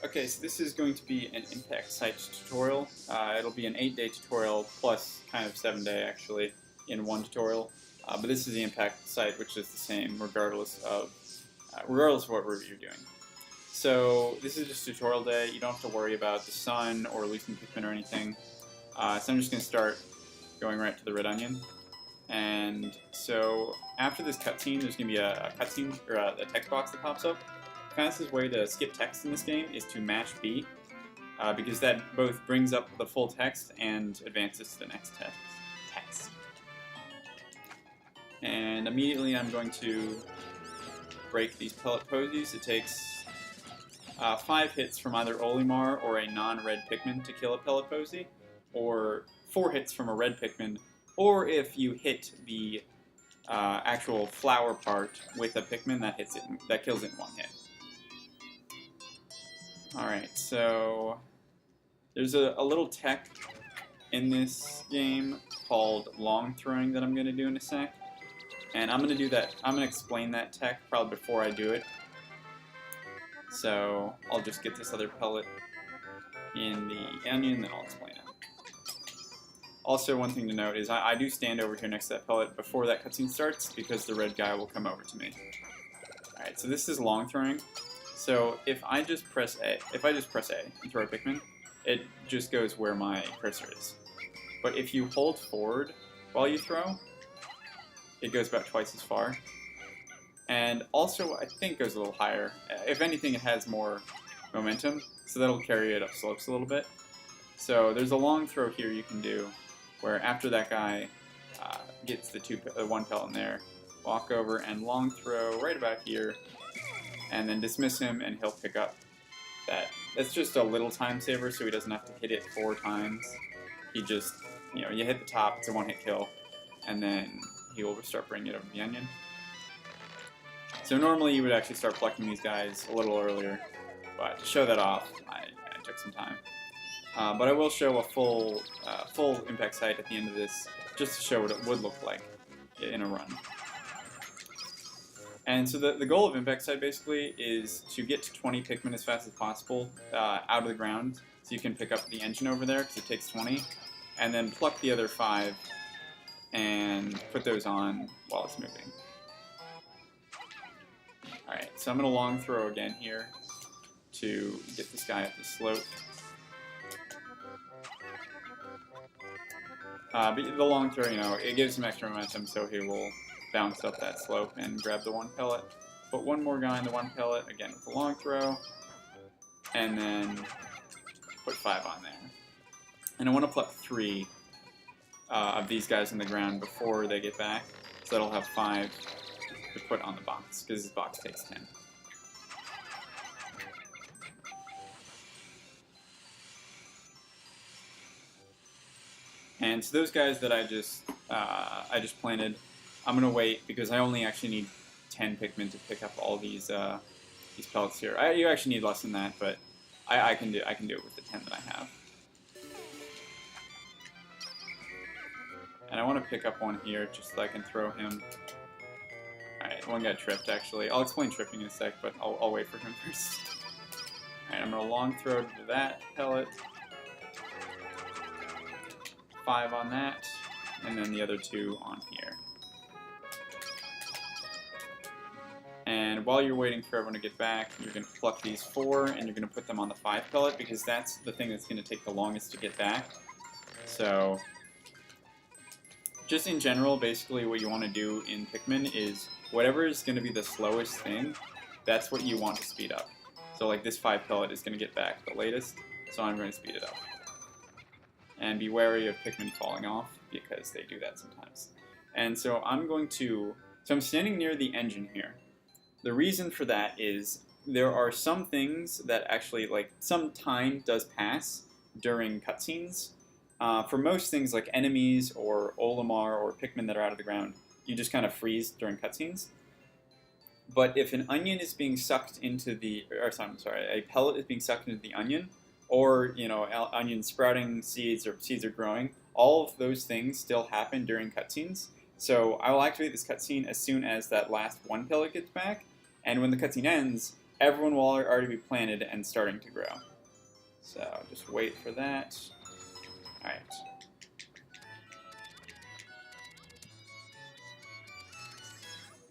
Okay, so this is going to be an impact site tutorial. It'll be an 8-day tutorial plus kind of 7-day actually in one tutorial. But this is the impact site, which is the same regardless of what route you're doing. So this is just tutorial day. You don't have to worry about the sun or losing Pikmin or anything. So I'm just going to start going right to the red onion. And so after this cutscene, there's going to be a cutscene or a text box that pops up. The fastest way to skip text in this game is to mash B, because that both brings up the full text and advances to the next text. And immediately I'm going to break these pellet posies. It takes 5 hits from either Olimar or a non-red Pikmin to kill a pellet posy, or 4 hits from a red Pikmin, or if you hit the actual flower part with a Pikmin, that kills it in 1 hit. Alright, so there's a little tech in this game called long throwing that I'm going to do in a sec. And I'm going to do that, I'm going to explain that tech probably before I do it. So I'll just get this other pellet in the onion, then I'll explain it. Also, one thing to note is I do stand over here next to that pellet before that cutscene starts, because the red guy will come over to me. Alright, so this is long throwing. So if I just press A and throw a Pikmin, it just goes where my cursor is. But if you hold forward while you throw, it goes about twice as far. And also, I think goes a little higher. If anything, it has more momentum, so that'll carry it up slopes a little bit. So there's a long throw here you can do, where after that guy gets the 1 pellet in there, walk over and long throw right about here, and then dismiss him, and he'll pick up that. That's just a little time saver, so he doesn't have to hit it 4 times. He just, you hit the top, it's a 1-hit kill, and then he will start bringing it over the onion. So normally you would actually start plucking these guys a little earlier, but to show that off, I took some time. But I will show a full impact site at the end of this, just to show what it would look like in a run. And so the goal of impact site basically is to get to 20 Pikmin as fast as possible out of the ground, so you can pick up the engine over there, because it takes 20, and then pluck the other 5 and put those on while it's moving. Alright, so I'm going to long throw again here to get this guy up the slope. But the long throw, it gives him extra momentum, so he will bounce up that slope and grab the 1 pellet. Put 1 more guy in the 1 pellet, again with the long throw, and then put 5 on there. And I want to pluck 3 of these guys in the ground before they get back, so that'll have 5 to put on the box, because this box takes 10. And so those guys that I just planted, I'm gonna wait because I only actually need 10 Pikmin to pick up all these pellets here. You actually need less than that, but I can do it with the 10 that I have. And I want to pick up 1 here just so I can throw him. Alright, 1 got tripped actually. I'll explain tripping in a sec, but I'll wait for him first. Alright, I'm gonna long throw to that pellet. 5 on that, and then the other 2 on here. And while you're waiting for everyone to get back, you're going to pluck these 4, and you're going to put them on the 5 pellet, because that's the thing that's going to take the longest to get back. So, just in general, basically what you want to do in Pikmin is, whatever is going to be the slowest thing, that's what you want to speed up. So like this 5 pellet is going to get back the latest, so I'm going to speed it up. And be wary of Pikmin falling off, because they do that sometimes. And so I'm standing near the engine here. The reason for that is there are some things that actually, some time does pass during cutscenes. For most things like enemies or Olimar or Pikmin that are out of the ground, you just kind of freeze during cutscenes. But if an onion is being sucked into a pellet is being sucked into the onion, or, onion sprouting seeds or seeds are growing, all of those things still happen during cutscenes. So I will activate this cutscene as soon as that last 1 pellet gets back, and when the cutscene ends, everyone will already be planted and starting to grow. So just wait for that. Alright.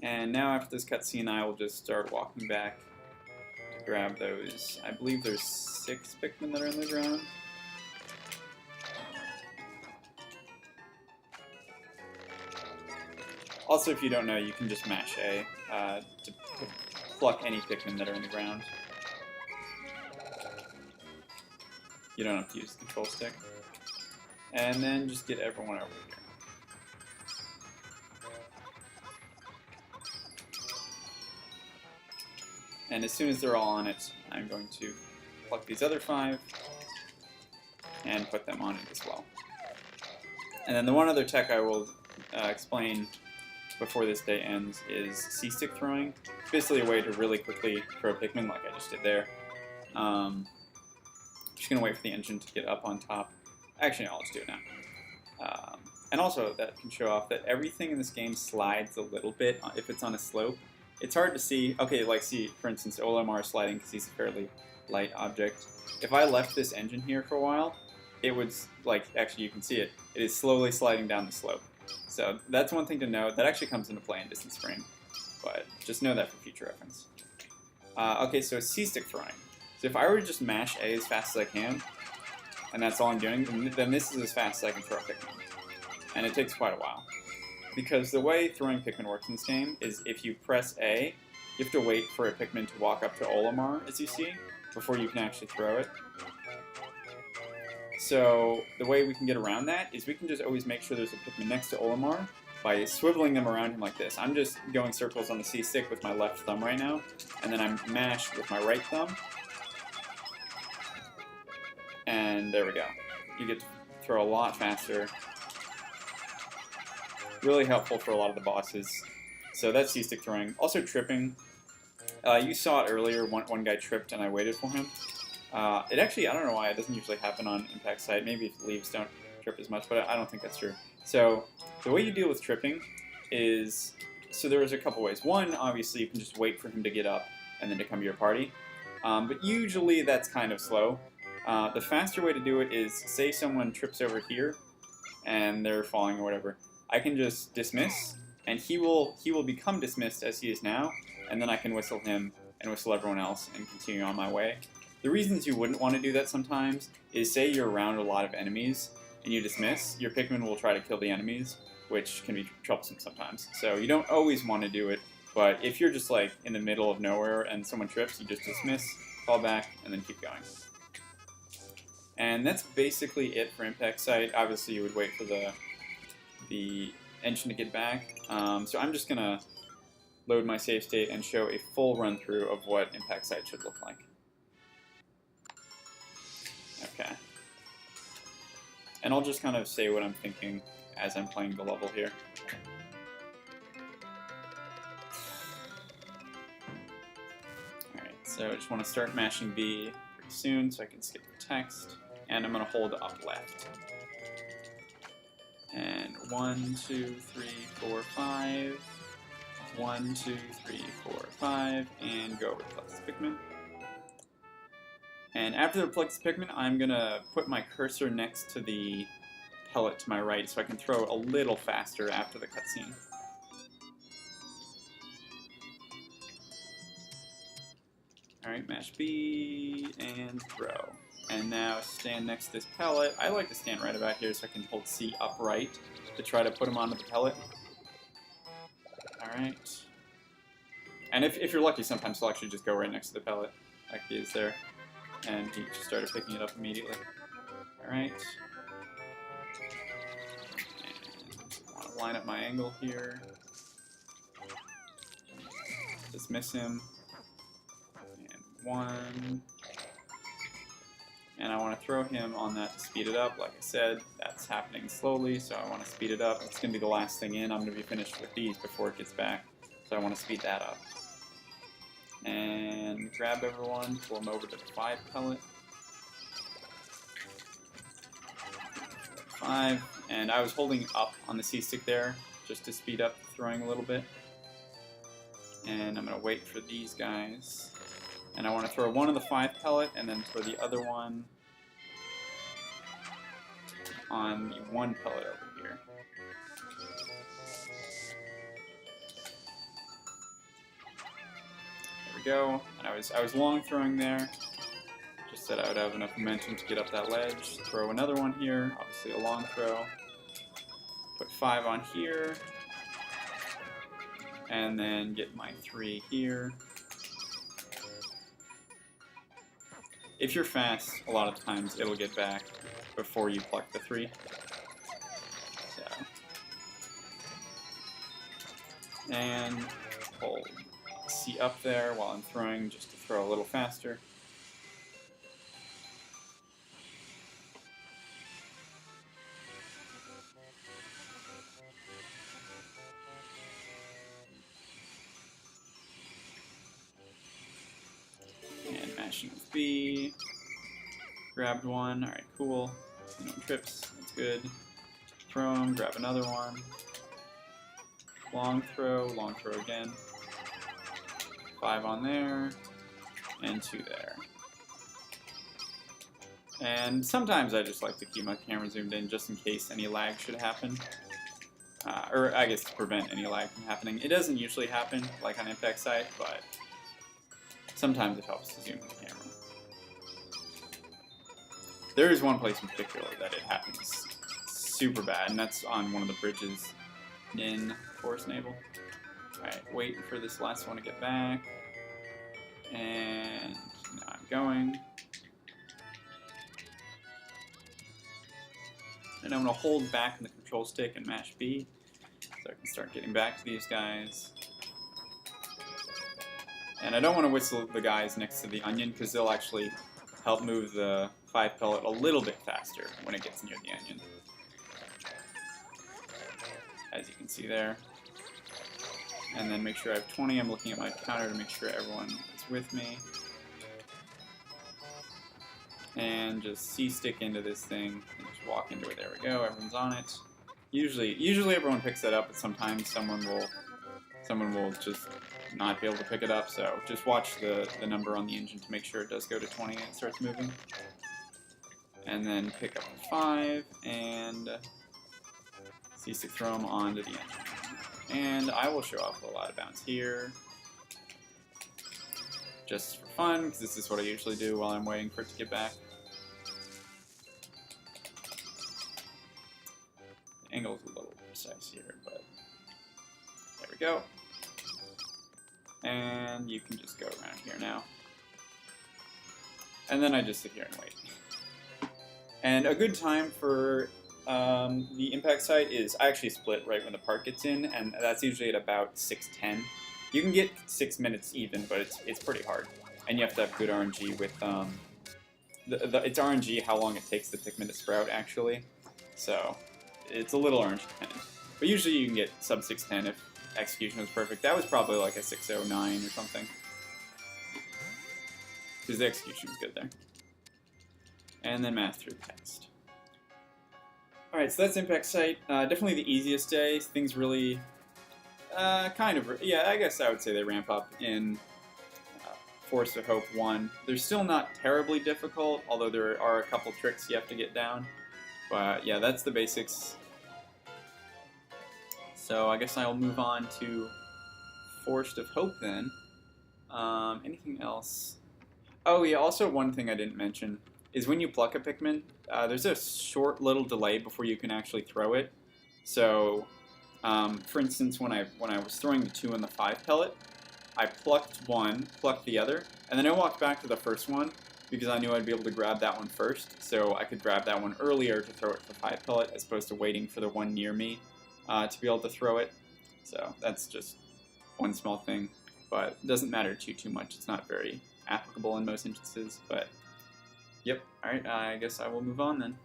And now after this cutscene, I will just start walking back to grab those. I believe there's 6 Pikmin that are in the ground. Also, if you don't know, you can just mash A to pluck any Pikmin that are in the ground. You don't have to use the control stick. And then just get everyone over here. And as soon as they're all on it, I'm going to pluck these other 5 and put them on it as well. And then the one other tech I will explain before this day ends is C-stick throwing. It's basically a way to really quickly throw Pikmin like I just did there. Just going to wait for the engine to get up on top. Actually, no, I'll just do it now. And also, that can show off that everything in this game slides a little bit if it's on a slope. It's hard to see. Okay, like see, for instance, Olimar sliding because he's a fairly light object. If I left this engine here for a while, it would, like, actually you can see it. It is slowly sliding down the slope. So that's one thing to note. That actually comes into play in Distance Spring, but just know that for future reference. Okay, so C-stick throwing. So if I were to just mash A as fast as I can, and that's all I'm doing, then this is as fast as I can throw a Pikmin. And it takes quite a while. Because the way throwing Pikmin works in this game is if you press A, you have to wait for a Pikmin to walk up to Olimar, as you see, before you can actually throw it. So the way we can get around that is we can just always make sure there's a Pikmin next to Olimar by swiveling them around him like this. I'm just going circles on the C-stick with my left thumb right now, and then I'm mashed with my right thumb. And there we go. You get to throw a lot faster. Really helpful for a lot of the bosses. So that's C-stick throwing. Also tripping. You saw it earlier, one guy tripped and I waited for him. It actually, I don't know why, it doesn't usually happen on Impact Site. Maybe if leaves don't trip as much, but I don't think that's true. So the way you deal with tripping is, so there's a couple ways. One, obviously, you can just wait for him to get up and then to come to your party. But usually that's kind of slow. The faster way to do it is, say someone trips over here and they're falling or whatever. I can just dismiss, and he will become dismissed as he is now, and then I can whistle him and whistle everyone else and continue on my way. The reasons you wouldn't want to do that sometimes is, say you're around a lot of enemies and you dismiss, your Pikmin will try to kill the enemies, which can be troublesome sometimes. So you don't always want to do it, but if you're just like in the middle of nowhere and someone trips, you just dismiss, fall back, and then keep going. And that's basically it for Impact Site. Obviously you would wait for the engine to get back. So I'm just going to load my save state and show a full run-through of what Impact Site should look like. Okay. And I'll just kind of say what I'm thinking as I'm playing the level here. Alright, so I just want to start mashing B pretty soon so I can skip the text. And I'm going to hold up left. And 1, 2, 3, 4, 5. 1, 2, 3, 4, 5. And go over to Plex Pikmin. And after the Plex Pikmin, I'm going to put my cursor next to the pellet to my right so I can throw a little faster after the cutscene. Alright, mash B and throw. And now stand next to this pellet. I like to stand right about here so I can hold C upright to try to put him onto the pellet. Alright. And if you're lucky, sometimes he'll actually just go right next to the pellet, like he is there. And he just started picking it up immediately. Alright. I want to line up my angle here. Dismiss him. And 1. And I want to throw him on that to speed it up. Like I said, that's happening slowly, so I want to speed it up. It's going to be the last thing in. I'm going to be finished with these before it gets back, so I want to speed that up. And grab everyone, pull them over to the 5 pellet. 5, and I was holding up on the C-stick there, just to speed up throwing a little bit. And I'm going to wait for these guys And I want to throw one of the 5 pellet, and then throw the other one on the 1 pellet over here. There we go. And I was long throwing there. Just said I would have enough momentum to get up that ledge. Throw another one here, obviously a long throw. Put 5 on here. And then get my 3 here. If you're fast, a lot of times it'll get back before you pluck the 3. So. And hold C up there while I'm throwing, just to throw a little faster. And mashing with B. Grabbed one, alright, cool. No trips, that's good. Throw him, grab another one. Long throw again. 5 on there, and 2 there. And sometimes I just like to keep my camera zoomed in just in case any lag should happen. Or I guess to prevent any lag from happening. It doesn't usually happen, like on Impact Site, but sometimes it helps to zoom in the camera. There is one place in particular that it happens super bad, and that's on one of the bridges in Forest Navel. Alright, waiting for this last one to get back. And now I'm going. And I'm going to hold back in the control stick and mash B, so I can start getting back to these guys. And I don't want to whistle the guys next to the onion, because they'll actually help move the 5 pellet a little bit faster when it gets near the onion. As you can see there. And then make sure I have 20. I'm looking at my counter to make sure everyone is with me. And just C-stick into this thing and just walk into it. There we go, everyone's on it. Usually everyone picks that up, but sometimes someone will just not be able to pick it up, so just watch the number on the engine to make sure it does go to 20 and it starts moving. And then pick up the 5 and C-stick throw them onto the engine. And I will show off a lot of bounce here, just for fun, because this is what I usually do while I'm waiting for it to get back. The angle's a little precise here, but there we go. And you can just go around here now. And then I just sit here and wait. And a good time for the impact site is I actually split right when the part gets in, and that's usually at about 6:10. You can get 6 minutes even, but it's pretty hard. And you have to have good RNG with, it's RNG how long it takes the Pikmin to sprout, actually. So, it's a little RNG dependent. But usually you can get sub 6:10 if execution was perfect. That was probably like a 6:09 or something. Because the execution was good there. And then math through the text. Alright, so that's Impact Site. Definitely the easiest day. Things really, yeah, I guess I would say they ramp up in Force of Hope 1. They're still not terribly difficult, although there are a couple tricks you have to get down. But yeah, that's the basics. So I guess I'll move on to Forest of Hope then. Anything else? Oh yeah, also one thing I didn't mention is when you pluck a Pikmin, there's a short little delay before you can actually throw it. So, for instance, when I was throwing the 2 and the 5 pellet, I plucked one, plucked the other, and then I walked back to the first one because I knew I'd be able to grab that one first, so I could grab that one earlier to throw it to the 5 pellet as opposed to waiting for the one near me to be able to throw it. So that's just one small thing, but it doesn't matter too much. It's not very applicable in most instances, but yep. Alright, I guess I will move on then.